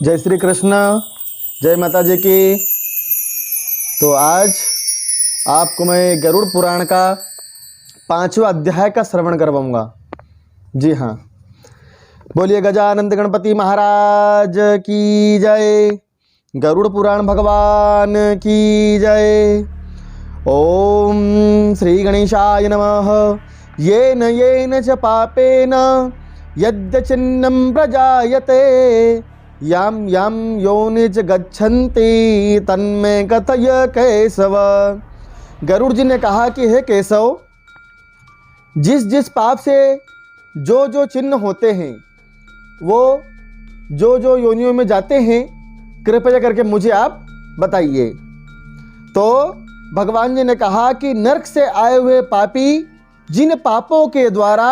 जय श्री कृष्ण, जय माता जी की। तो आज आपको मैं गरुड़ पुराण का 5वां अध्याय का श्रवण करवाऊंगा। जी हाँ, बोलिए गजानंद गणपति महाराज की जय, गरुड़ पुराण भगवान की जय। ओम श्री गणेशाय नमः। येन च पापेन यद्यचिन्नं प्रजायते यां यां योनिज गच्छन्ति तन्मे कथय केशव। गरुड़ जी ने कहा कि हे केशव, जिस जिस पाप से जो जो चिन्ह होते हैं, वो जो जो योनियों में जाते हैं, कृपया करके मुझे आप बताइए। तो भगवान जी ने कहा कि नरक से आए हुए पापी जिन पापों के द्वारा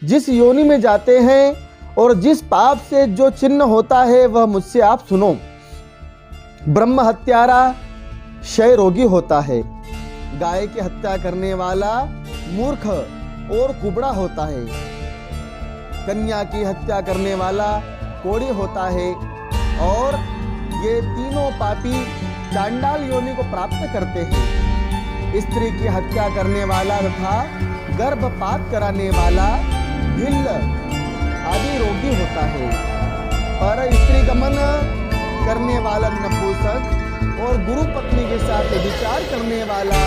जिस योनि में जाते हैं और जिस पाप से जो चिन्ह होता है वह मुझसे आप सुनो। ब्रह्म हत्यारा क्षय रोगी होता है, गाय की हत्या करने वाला मूर्ख और कुबड़ा होता है, कन्या की हत्या करने वाला कोढ़ी होता है, और ये तीनों पापी चांडाल योनि को प्राप्त करते हैं। स्त्री की हत्या करने वाला तथा गर्भपात कराने वाला भिल्ल आदि रोगी होता है, पर स्त्री गमन करने वाला नपुंसक और गुरु पत्नी के साथ विचार करने वाला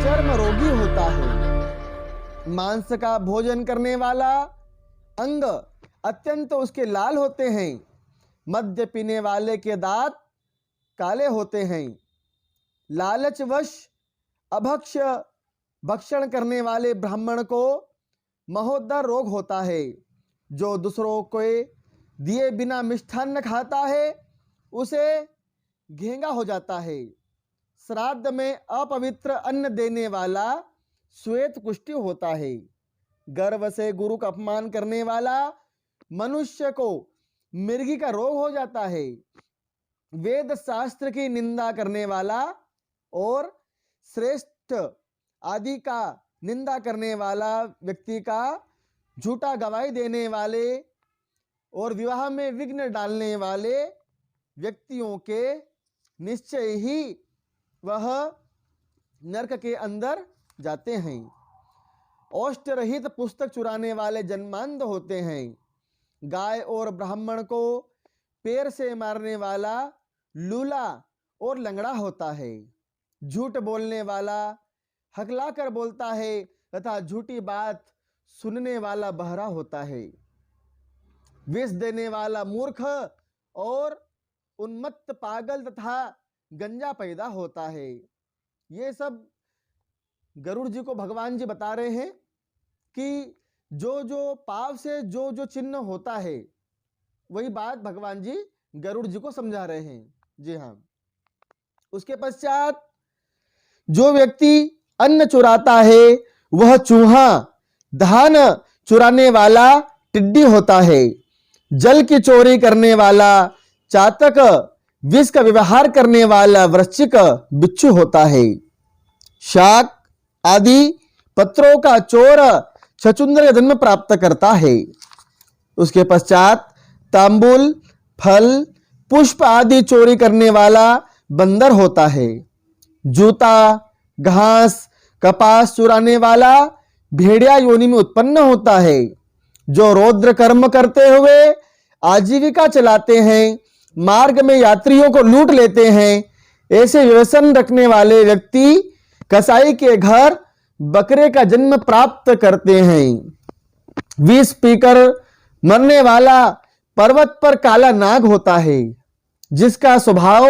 चर्म रोगी होता है। मांस का भोजन करने वाला अंग अत्यंत उसके लाल होते हैं, मद्य पीने वाले के दांत काले होते हैं, लालचवश अभक्ष भक्षण करने वाले ब्राह्मण को महोदर रोग होता है, जो दूसरों को दिए बिना मिष्ठान्न खाता है उसे घेंगा हो जाता है। श्राद्ध में अपवित्र अन्न देने वाला श्वेत कुष्ठी होता है। गर्व से गुरु का अपमान करने वाला मनुष्य को मिर्गी का रोग हो जाता है। वेद शास्त्र की निंदा करने वाला और श्रेष्ठ आदि का निंदा करने वाला व्यक्ति का झूठा गवाही देने वाले और विवाह में विघ्न डालने वाले व्यक्तियों के निश्चय ही वह नरक के अंदर जाते हैं। औष्ठ रहित पुस्तक चुराने वाले जन्मांध होते हैं। गाय और ब्राह्मण को पैर से मारने वाला लूला और लंगड़ा होता है। झूठ बोलने वाला हकलाकर बोलता है तथा झूठी बात सुनने वाला बहरा होता है। विष देने वाला मूर्ख और उन्मत्त पागल तथा गंजा पैदा होता है। ये सब गरुड़ जी को भगवान जी बता रहे हैं कि जो जो पाप से जो जो चिन्ह होता है, वही बात भगवान जी गरुड़ जी को समझा रहे हैं। जी हाँ, उसके पश्चात जो व्यक्ति अन्न चुराता है वह चूहा, धान चुराने वाला टिड्डी होता है। जल की चोरी करने वाला चातक, विष का व्यवहार करने वाला वृश्चिक बिच्छू होता है। शाक आदि पत्रों का चोर छचुंदर का जन्म प्राप्त करता है। उसके पश्चात तांबुल, फल, पुष्प आदि चोरी करने वाला बंदर होता है। जूता, घास, कपास चुराने वाला भेड़िया योनि में उत्पन्न होता है। जो रौद्र कर्म करते हुए आजीविका चलाते हैं, मार्ग में यात्रियों को लूट लेते हैं, ऐसे व्यसन रखने वाले व्यक्ति कसाई के घर बकरे का जन्म प्राप्त करते हैं। विष पीकर मरने वाला पर्वत पर काला नाग होता है, जिसका स्वभाव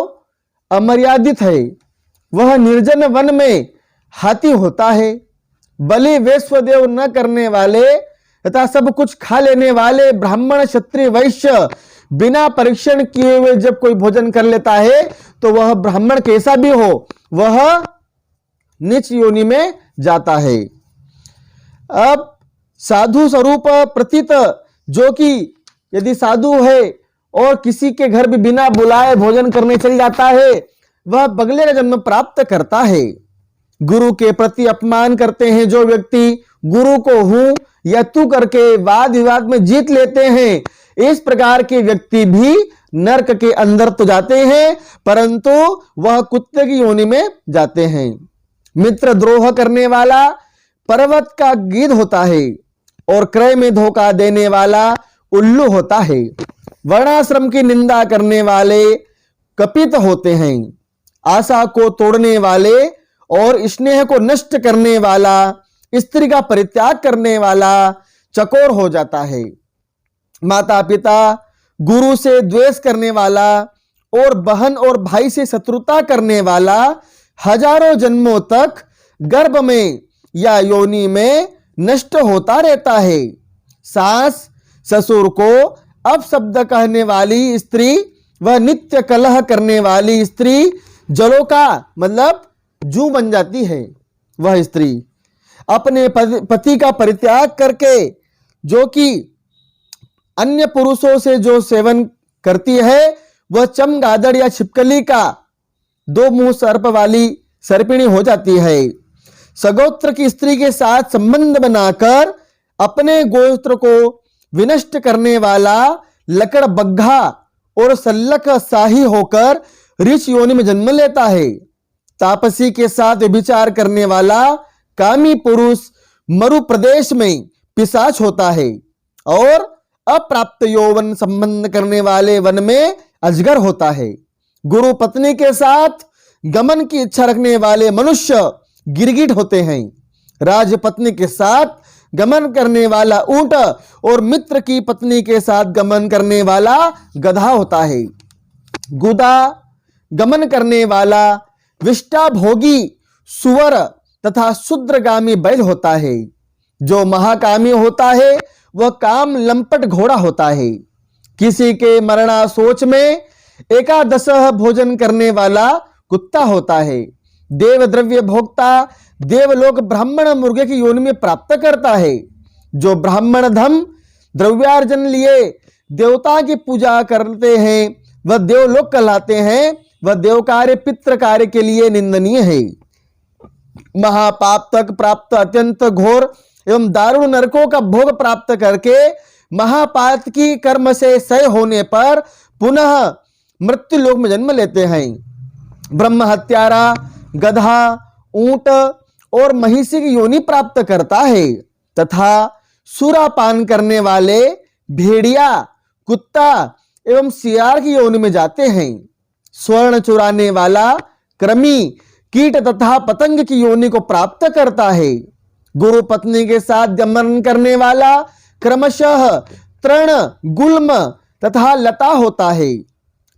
अमर्यादित है। वह निर्जन वन में हाथी होता है। बलि वैश्वदेव न करने वाले तथा सब कुछ खा लेने वाले ब्राह्मण, क्षत्रिय, वैश्य बिना परीक्षण किए हुए जब कोई भोजन कर लेता है तो वह ब्राह्मण कैसा भी हो वह नीच योनि में जाता है। अब साधु स्वरूप प्रतीत, जो कि यदि साधु है और किसी के घर भी बिना बुलाए भोजन करने चल जाता है, वह बगले का जन्म प्राप्त करता है। गुरु के प्रति अपमान करते हैं जो व्यक्ति गुरु को हूं या तू करके वाद विवाद में जीत लेते हैं, इस प्रकार के व्यक्ति भी नरक के अंदर तो जाते हैं, परंतु वह कुत्ते की योनि में जाते हैं। मित्र द्रोह करने वाला पर्वत का गिद्ध होता है और क्रय में धोखा देने वाला उल्लू होता है। वर्णाश्रम की निंदा करने वाले कपित होते हैं। आशा को तोड़ने वाले और स्नेह को नष्ट करने वाला, स्त्री का परित्याग करने वाला चकोर हो जाता है। माता पिता गुरु से द्वेष करने वाला और बहन और भाई से शत्रुता करने वाला हजारों जन्मों तक गर्भ में या योनि में नष्ट होता रहता है। सास ससुर को अपशब्द कहने वाली स्त्री वह नित्य कलह करने वाली स्त्री, जलों का मतलब जू बन जाती है। वह स्त्री अपने पति का परित्याग करके जो कि अन्य पुरुषों से जो सेवन करती है, वह चमगादड़ या छिपकली का दो मुंह सर्प वाली सर्पिणी हो जाती है। सगोत्र की स्त्री के साथ संबंध बनाकर अपने गोत्र को विनष्ट करने वाला लकड़ बग्घा और सल्लक शाही होकर ऋष योनि में जन्म लेता है। तापसी के साथ व्यभिचार करने वाला कामी पुरुष मरु प्रदेश में पिशाच होता है और अप्राप्त यौवन संबंध करने वाले वन में अजगर होता है। गुरु पत्नी के साथ गमन की इच्छा रखने वाले मनुष्य गिरगिट होते हैं। राजपत्नी के साथ गमन करने वाला ऊंट और मित्र की पत्नी के साथ गमन करने वाला गधा होता है। गुदा गमन करने वाला विष्टा भोगी सुअर तथा शूद्रगामी बैल होता है। जो महाकामी होता है वह काम लंपट घोड़ा होता है। किसी के मरणा सोच में एकादश भोजन करने वाला कुत्ता होता है। देव द्रव्य भोक्ता देवलोक ब्राह्मण मुर्गे की योनि में प्राप्त करता है। जो ब्राह्मण धन द्रव्यार्जन लिए देवता की पूजा करते हैं वह देवलोक कहलाते हैं। वह देव कार्य पितृ कार्य के लिए निंदनीय है। महापाप तक प्राप्त अत्यंत घोर एवं दारुण नरकों का भोग प्राप्त करके महापात की कर्म से क्षय होने पर पुनः मृत्यु लोक में जन्म लेते हैं। ब्रह्म हत्यारा गधा ऊंट और महिषी की योनि प्राप्त करता है तथा सुरापान करने वाले भेड़िया कुत्ता एवं सियार की योनि में जाते हैं। स्वर्ण चुराने वाला कृमि कीट तथा पतंग की योनि को प्राप्त करता है। गुरु पत्नी के साथ गमन करने वाला क्रमशः तृण गुल्म तथा लता होता है।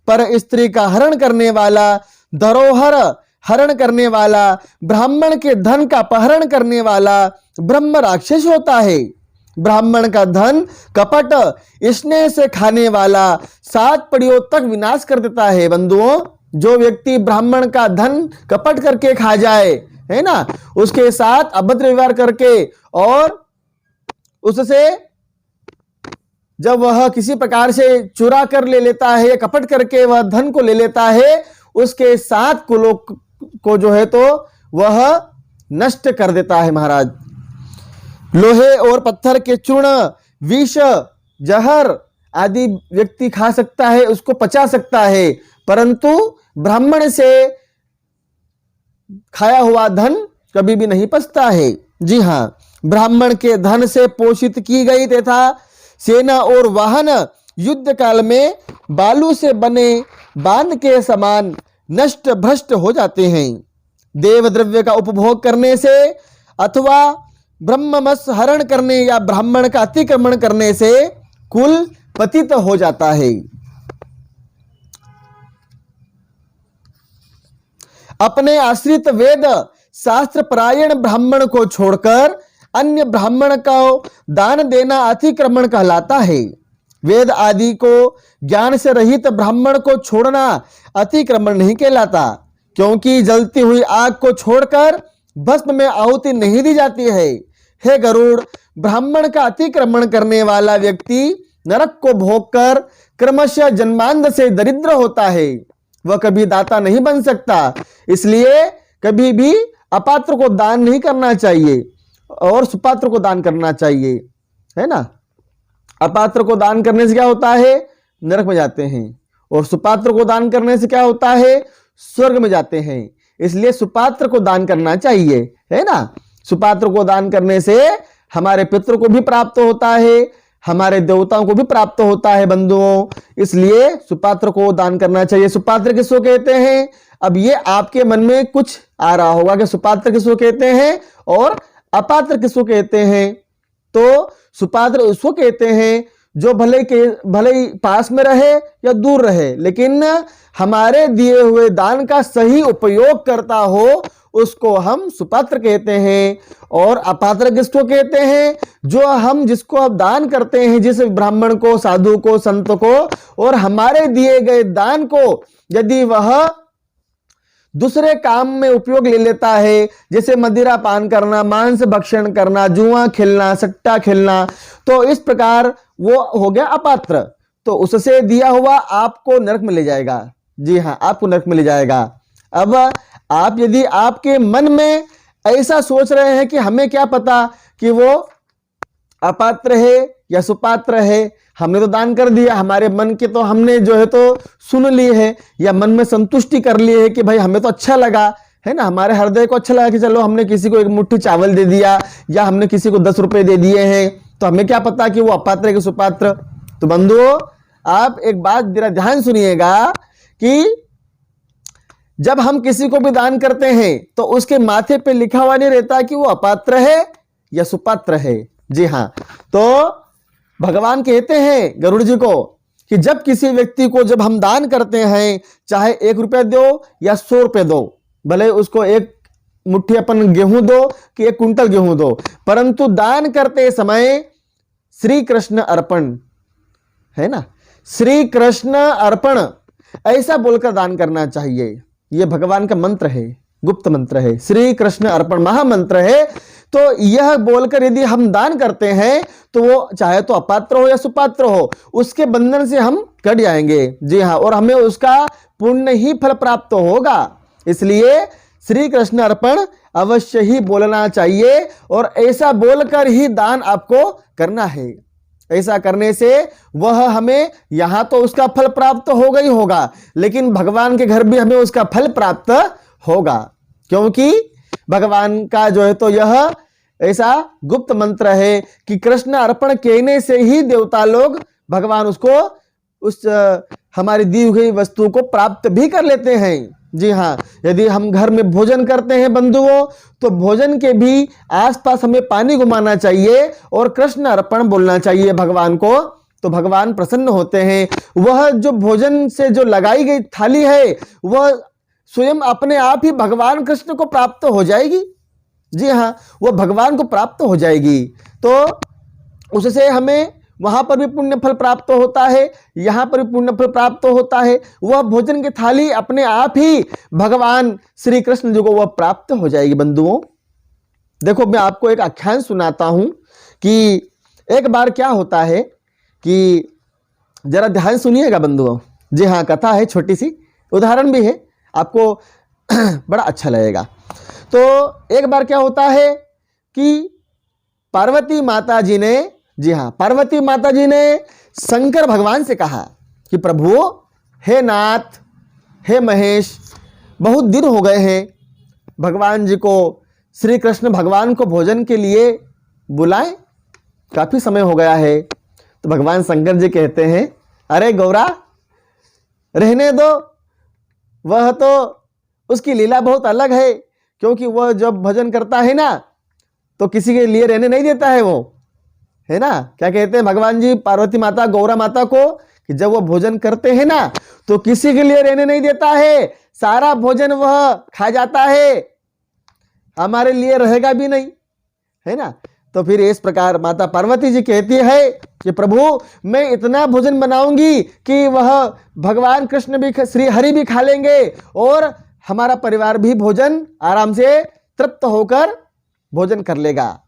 पर स्त्री का हरण करने वाला धरोहर हरण करने वाला ब्राह्मण के धन का अपहरण करने वाला ब्रह्म राक्षस होता है। ब्राह्मण का धन कपट स्नेह से खाने वाला 7 पीढ़ियों तक विनाश कर देता है। बंधुओं, जो व्यक्ति ब्राह्मण का धन कपट करके खा जाए, है ना, उसके साथ अभद्र व्यवहार करके और उससे जब वह किसी प्रकार से चुरा कर ले लेता है या कपट करके वह धन को ले लेता है, उसके 7 कुलों को जो है तो वह नष्ट कर देता है। महाराज, लोहे और पत्थर के चूर्ण विष जहर आदि व्यक्ति खा सकता है, उसको पचा सकता है, परंतु ब्राह्मण से खाया हुआ धन कभी भी नहीं पचता है। जी हाँ, ब्राह्मण के धन से पोषित की गई तथा सेना और वाहन युद्ध काल में बालू से बने बांध के समान नष्ट भ्रष्ट हो जाते हैं। देव द्रव्य का उपभोग करने से अथवा ब्रह्ममस हरण करने या ब्राह्मण का अतिक्रमण करने से कुल पतित हो जाता है। अपने आश्रित वेद शास्त्र परायण ब्राह्मण को छोड़कर अन्य ब्राह्मण को दान देना अतिक्रमण कहलाता है। वेद आदि को ज्ञान से रहित ब्राह्मण को छोड़ना अतिक्रमण नहीं कहलाता, क्योंकि जलती हुई आग को छोड़कर भस्म में आहुति नहीं दी जाती है। हे गरुड़, ब्राह्मण का अतिक्रमण करने वाला व्यक्ति नरक को भोगकर क्रमशः जन्मांध से दरिद्र होता है। वह कभी दाता नहीं बन सकता, इसलिए कभी भी अपात्र को दान नहीं करना चाहिए और सुपात्र को दान करना चाहिए, है ना। अपात्र को दान करने से क्या होता है, नरक में जाते हैं, और सुपात्र को दान करने से क्या होता है, स्वर्ग में जाते हैं। इसलिए सुपात्र को दान करना चाहिए, है ना। सुपात्र को दान करने से हमारे पितरों को भी प्राप्त होता है, हमारे देवताओं को भी प्राप्त होता है बंधुओं। इसलिए सुपात्र को दान करना चाहिए। सुपात्र किसको कहते हैं? अब ये आपके मन में कुछ आ रहा होगा कि सुपात्र किसको कहते हैं और अपात्र किसको कहते हैं। तो सुपात्र उसको कहते हैं जो भले ही पास में रहे या दूर रहे, लेकिन हमारे दिए हुए दान का सही उपयोग करता हो, उसको हम सुपात्र कहते हैं। और अपात्र किसको कहते हैं? जो हम जिसको अब दान करते हैं, जिस ब्राह्मण को, साधु को, संत को, और हमारे दिए गए दान को यदि वह दूसरे काम में उपयोग ले लेता है, जैसे मदिरा पान करना, मांस भक्षण करना, जुआ खेलना, सट्टा खेलना, तो इस प्रकार वो हो गया अपात्र। तो उससे दिया हुआ आपको नरक में ले जाएगा। जी हाँ, आपको नरक में ले जाएगा। अब आप यदि आपके मन में ऐसा सोच रहे हैं कि हमें क्या पता कि वो अपात्र है या सुपात्र है, हमने तो दान कर दिया, हमारे मन के तो हमने जो है तो सुन ली है, या मन में संतुष्टि कर ली है कि भाई हमें तो अच्छा लगा, है ना, हमारे हृदय को अच्छा लगा कि चलो हमने किसी को एक मुट्ठी चावल दे दिया या हमने किसी को 10 रुपए दे दिए हैं, तो हमें क्या पता कि वो अपात्र है कि सुपात्र। तो बंधुओं, आप एक बात जरा ध्यान सुनिएगा कि जब हम किसी को भी दान करते हैं तो उसके माथे पे लिखा हुआ नहीं रहता कि वो अपात्र है या सुपात्र है। जी हाँ, तो भगवान कहते हैं गरुड़ जी को कि जब किसी व्यक्ति को जब हम दान करते हैं, चाहे 1 रुपया दो या 100 रुपये दो, भले उसको 1 मुट्ठी अपन गेहूं दो कि 1 कुंटल गेहूं दो, परंतु दान करते समय श्री कृष्ण अर्पण, है ना, श्री कृष्ण अर्पण ऐसा बोलकर दान करना चाहिए। यह भगवान का मंत्र है, गुप्त मंत्र है, श्री कृष्ण अर्पण महामंत्र है। तो यह बोलकर यदि हम दान करते हैं तो वो चाहे तो अपात्र हो या सुपात्र हो, उसके बंधन से हम कट जाएंगे। जी हाँ, और हमें उसका पुण्य ही फल प्राप्त होगा। इसलिए श्री कृष्ण अर्पण अवश्य ही बोलना चाहिए और ऐसा बोलकर ही दान आपको करना है। ऐसा करने से वह हमें यहां तो उसका फल प्राप्त होगा ही होगा, लेकिन भगवान के घर भी हमें उसका फल प्राप्त होगा, क्योंकि भगवान का जो है तो यह ऐसा गुप्त मंत्र है कि कृष्ण अर्पण कहने से ही देवता लोग भगवान उसको उस हमारी दी हुई वस्तु को प्राप्त भी कर लेते हैं। जी हाँ, यदि हम घर में भोजन करते हैं बंधुओं, तो भोजन के भी आसपास हमें पानी घुमाना चाहिए और कृष्ण अर्पण बोलना चाहिए भगवान को, तो भगवान प्रसन्न होते हैं। वह जो भोजन से जो लगाई गई थाली है वह स्वयं अपने आप ही भगवान कृष्ण को प्राप्त हो जाएगी। जी हाँ, वह भगवान को प्राप्त हो जाएगी। तो उससे हमें वहां पर भी पुण्य फल प्राप्त होता है, यहां पर भी पुण्य फल प्राप्त होता है। वह भोजन की थाली अपने आप ही भगवान श्री कृष्ण जी को वह प्राप्त हो जाएगी। बंधुओं देखो, मैं आपको एक आख्यान सुनाता हूं कि एक बार क्या होता है कि जरा ध्यान सुनिएगा बंधुओं। जी हाँ, कथा है, छोटी सी उदाहरण भी है, आपको बड़ा अच्छा लगेगा। तो एक बार क्या होता है कि पार्वती माता जी ने, जी हाँ, पार्वती माता जी ने शंकर भगवान से कहा कि प्रभु, हे नाथ, हे महेश, बहुत दिन हो गए हैं, भगवान जी को, श्री कृष्ण भगवान को भोजन के लिए बुलाएं, काफी समय हो गया है। तो भगवान शंकर जी कहते हैं, अरे गौरा, रहने दो, वह तो उसकी लीला बहुत अलग है, क्योंकि वह जब भजन करता है ना तो किसी के लिए रहने नहीं देता है वो, है ना। क्या कहते हैं भगवान जी पार्वती माता, गौरा माता को, कि जब वो भोजन करते हैं ना तो किसी के लिए रहने नहीं देता है, सारा भोजन वह खा जाता है, हमारे लिए रहेगा भी नहीं, है ना। तो फिर इस प्रकार माता पार्वती जी कहती है कि प्रभु, मैं इतना भोजन बनाऊंगी कि वह भगवान कृष्ण भी, श्री हरि भी खा लेंगे और हमारा परिवार भी भोजन आराम से तृप्त होकर भोजन कर लेगा।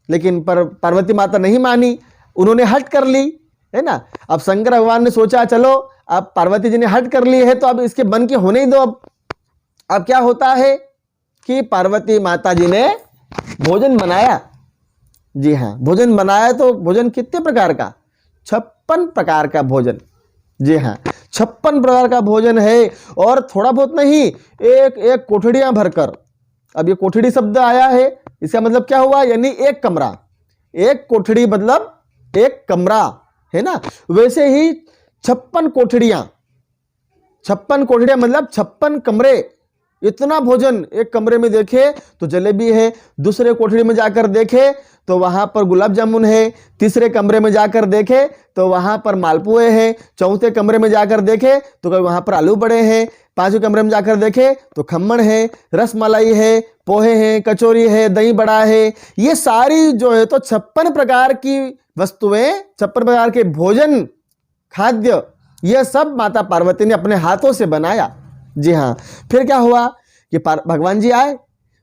लेकिन पार्वती माता नहीं मानी, उन्होंने हट कर ली, है ना। अब शंकर भगवान ने सोचा, चलो अब पार्वती जी ने हट कर ली है तो अब इसके मन की होने ही दो। अब क्या होता है कि पार्वती माता जी ने भोजन बनाया। जी हाँ, भोजन बनाया। तो भोजन कितने प्रकार का? 56 प्रकार का भोजन। जी हाँ, 56 प्रकार का भोजन है, और थोड़ा बहुत नहीं, एक एक कोठड़ियां भरकर। अब ये कोठड़ी शब्द आया है, इसका मतलब क्या हुआ, यानी एक कमरा, एक कोठड़ी मतलब एक कमरा, है ना। वैसे ही 56 कोठड़ियां, 56 कोठड़ियां मतलब 56 कमरे। इतना भोजन एक कमरे में देखे तो जलेबी है, दूसरे कोठड़ी में जाकर देखे तो वहां पर गुलाब जामुन है, तीसरे कमरे में जाकर देखे तो वहां पर मालपुए हैं, चौथे कमरे में जाकर देखे तो वहां पर आलू बड़े हैं, पांचवें कमरे में जाकर देखे तो खम्मण है, रसमलाई है, पोहे हैं, कचौरी है, दही बड़ा है। ये सारी जो है तो 56 प्रकार की वस्तुएं, 56 प्रकार के भोजन, खाद्य, यह सब माता पार्वती ने अपने हाथों से बनाया। जी हाँ, फिर क्या हुआ कि भगवान जी आए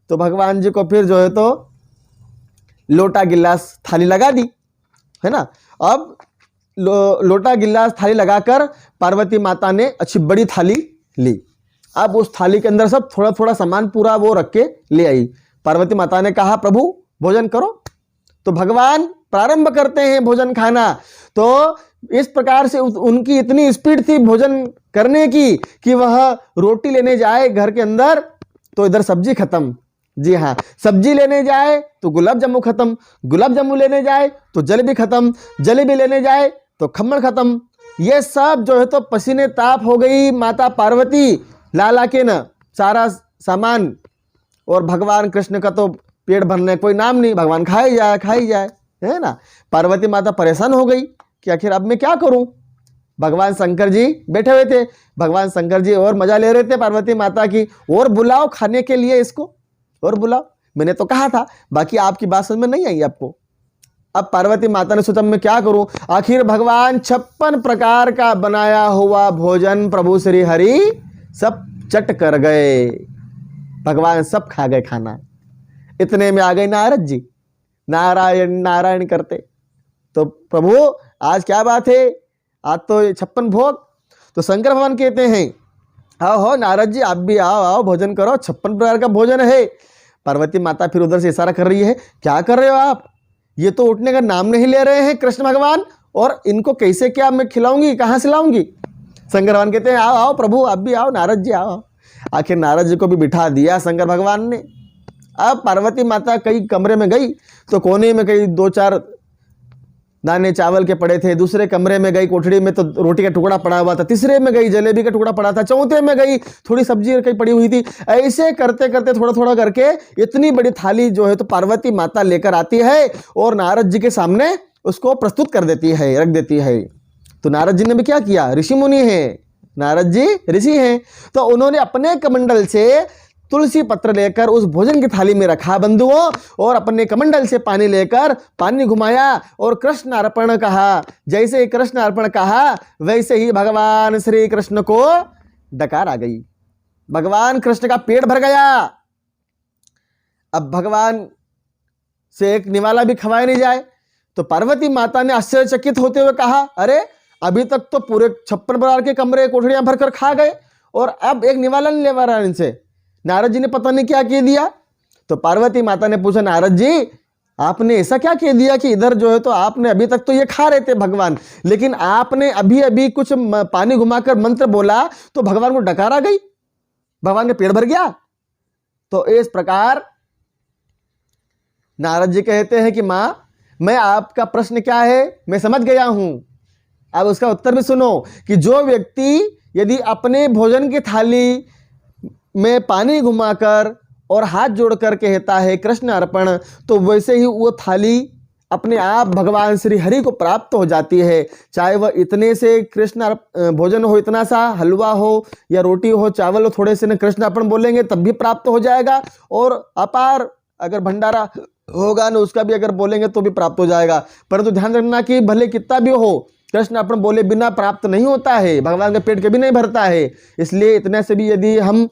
तो भगवान जी को फिर जो है तो लोटा गिलास थाली लगा दी, है ना। अब लोटा गिलास थाली लगाकर पार्वती माता ने अच्छी बड़ी थाली ली। अब उस थाली के अंदर सब थोड़ा थोड़ा सामान पूरा वो रख के ले आई। पार्वती माता ने कहा प्रभु भोजन करो, तो भगवान प्रारंभ करते हैं भोजन खाना। तो इस प्रकार से उनकी इतनी स्पीड थी भोजन करने की कि वह रोटी लेने जाए घर के अंदर तो इधर सब्जी खत्म। जी हाँ, सब्जी लेने जाए तो गुलाब जामुन खत्म, गुलाब जामुन लेने जाए तो जलेबी खत्म, जलेबी लेने जाए तो खम्मण खत्म। ये सब जो है तो पसीने ताप हो गई माता पार्वती लाला के न सारा सामान, और भगवान कृष्ण का तो पेट भरने कोई नाम नहीं, भगवान खाई जाए, है ना। पार्वती माता परेशान हो गई कि आखिर अब मैं क्या करूं। भगवान शंकर जी बैठे हुए थे, भगवान शंकर जी और मजा ले रहे थे पार्वती माता की, और बुलाओ खाने के लिए इसको, और बुलाओ, मैंने तो कहा था, बाकी आपकी बात समझ में नहीं आई आपको। अब पार्वती माता ने सोचा मैं क्या करूं। आखिर भगवान 56 प्रकार का बनाया हुआ भोजन प्रभु श्री हरि सब चट कर गए, भगवान सब खा गए खाना। इतने में आ गए नारद जी, नारायण नारायण करते। तो प्रभु आज क्या बात है, आज तो 56 भोग। तो शंकर भगवान कहते हैं आओ हो नारद जी, आप भी आओ आओ भोजन करो, 56 प्रकार का भोजन है। पार्वती माता फिर उधर से इशारा कर रही है, क्या कर रहे हो आप, ये तो उठने का नाम नहीं ले रहे हैं कृष्ण भगवान, और इनको कैसे क्या मैं खिलाऊंगी, कहाँ से लाऊंगी। शंकर भगवान कहते हैं आओ आओ प्रभु, आप भी आओ, नारद जी आओ। आखिर नारद जी को भी बिठा दिया शंकर भगवान ने। अब पार्वती माता कई कमरे में गई तो कोने में कई 2-4 दाने चावल के पड़े थे, दूसरे कमरे में गई कोठड़ी में तो रोटी का टुकड़ा पड़ा हुआ था, तीसरे में गई जलेबी का टुकड़ा पड़ा था, चौथे में गई थोड़ी सब्जी कहीं पड़ी हुई थी। ऐसे करते करते थोड़ा थोड़ा करके इतनी बड़ी थाली जो है तो पार्वती माता लेकर आती है और नारद जी के सामने उसको प्रस्तुत कर देती है, रख देती है। तो नारद जी ने भी क्या किया, ऋषि मुनि है, नारद जी ऋषि हैं, तो उन्होंने अपने कमंडल से तुलसी पत्र लेकर उस भोजन की थाली में रखा बंधुओं, और अपने कमंडल से पानी लेकर पानी घुमाया और कृष्ण अर्पण कहा। जैसे ही कृष्ण अर्पण कहा वैसे ही भगवान श्री कृष्ण को डकार आ गई, भगवान कृष्ण का पेट भर गया। अब भगवान से एक निवाला भी खवाया नहीं जाए। तो पार्वती माता ने आश्चर्यचकित होते हुए कहा, अरे अभी तक तो पूरे 56 प्रकार के कमरे कोठड़ियां भरकर खा गए और अब एक निवाला नहीं ले पा रहा इनसे। नारद जी ने पता नहीं क्या कह दिया। तो पार्वती माता ने पूछा, नारद जी आपने ऐसा क्या कह दिया कि इधर जो है तो आपने अभी तक तो ये खा रहे थे भगवान, लेकिन आपने अभी अभी कुछ पानी घुमाकर मंत्र बोला तो भगवान को डकार आ गई, भगवान का पेट भर गया। तो इस प्रकार नारद जी कहते हैं कि मां, मैं आपका प्रश्न क्या है मैं समझ गया हूं। अब उसका उत्तर भी सुनो कि जो व्यक्ति यदि अपने भोजन की थाली में पानी घुमाकर और हाथ जोड़कर कहता है कृष्ण अर्पण, तो वैसे ही वो थाली अपने आप भगवान श्री हरि को प्राप्त हो जाती है। चाहे वह इतने से कृष्ण भोजन हो, इतना सा हलवा हो या रोटी हो, चावल हो, थोड़े से न कृष्ण अर्पण बोलेंगे तब भी प्राप्त हो जाएगा, और अपार अगर भंडारा होगा ना उसका भी अगर बोलेंगे तो भी प्राप्त हो जाएगा। परंतु ध्यान रखना कि भले कितना भी हो, कृष्ण अर्पण बोले बिना प्राप्त नहीं होता है, भगवान का पेट कभी नहीं भरता है। इसलिए इतने से भी यदि हम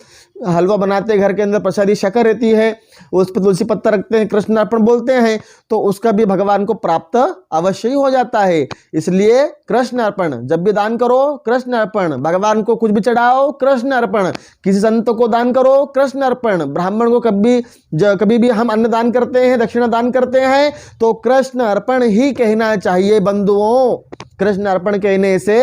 हलवा बनाते घर के अंदर प्रसादी शक्कर रहती है, उस पर तुलसी पत्ता रखते हैं, कृष्ण अर्पण बोलते हैं, तो उसका भी भगवान को प्राप्त अवश्य ही हो जाता है। इसलिए कृष्ण अर्पण जब भी दान करो, कृष्ण अर्पण, भगवान को कुछ भी चढ़ाओ कृष्ण अर्पण, किसी संत को दान करो कृष्ण अर्पण, ब्राह्मण को कभी भी हम अन्न दान करते हैं, दक्षिणा दान करते हैं तो कृष्ण अर्पण ही कहना चाहिए बंधुओं। कृष्ण अर्पण कहने से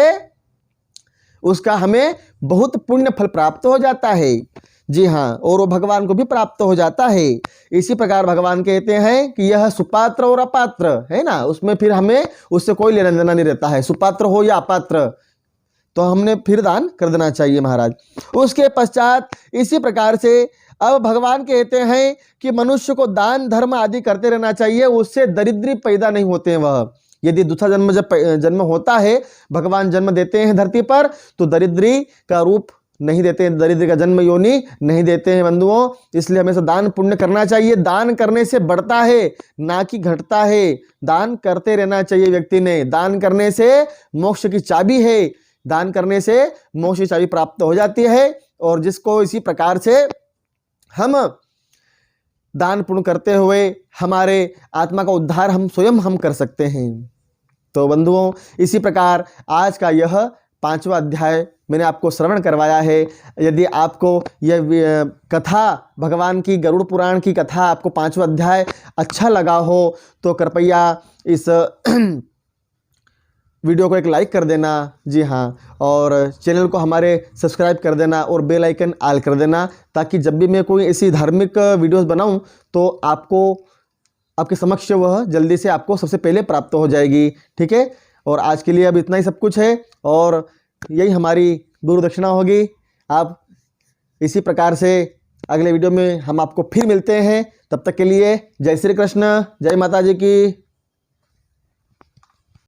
उसका हमें बहुत पुण्य फल प्राप्त हो जाता है। जी हाँ, और वो भगवान को भी प्राप्त हो जाता है। इसी प्रकार भगवान कहते हैं कि यह सुपात्र और अपात्र है ना, उसमें फिर हमें उससे कोई लेना देना नहीं रहता है, सुपात्र हो या अपात्र, तो हमने फिर दान कर देना चाहिए महाराज। उसके पश्चात इसी प्रकार से अब भगवान कहते हैं कि मनुष्य को दान धर्म आदि करते रहना चाहिए, उससे दरिद्री पैदा नहीं होते हैं। वह यदि दूसरा जन्म जब जन्म होता है, भगवान जन्म देते हैं धरती पर, तो दरिद्री का रूप नहीं देते हैं, दरिद्र का जन्म योनि नहीं देते हैं बंधुओं। इसलिए हमेशा दान पुण्य करना चाहिए। दान करने से बढ़ता है ना कि घटता है। दान करते रहना चाहिए व्यक्ति ने। दान करने से मोक्ष की चाबी है, दान करने से मोक्ष की चाबी प्राप्त हो जाती है। और जिसको इसी प्रकार से हम दान पुण्य करते हुए हमारे आत्मा का उद्धार हम स्वयं हम कर सकते हैं। तो बंधुओं, इसी प्रकार आज का यह 5वां अध्याय मैंने आपको श्रवण करवाया है। यदि आपको यह कथा, भगवान की गरुड़ पुराण की कथा, आपको 5वां अध्याय अच्छा लगा हो तो कृपया इस वीडियो को एक लाइक कर देना। जी हाँ, और चैनल को हमारे सब्सक्राइब कर देना और बेल आइकन ऑल कर देना, ताकि जब भी मैं कोई ऐसी धार्मिक वीडियोस बनाऊं तो आपको, आपके समक्ष वह जल्दी से आपको सबसे पहले प्राप्त हो जाएगी। ठीक है, और आज के लिए अब इतना ही सब कुछ है, और यही हमारी गुरु दक्षिणा होगी। आप इसी प्रकार से अगले वीडियो में हम आपको फिर मिलते हैं। तब तक के लिए जय श्री कृष्ण, जय माता जी की।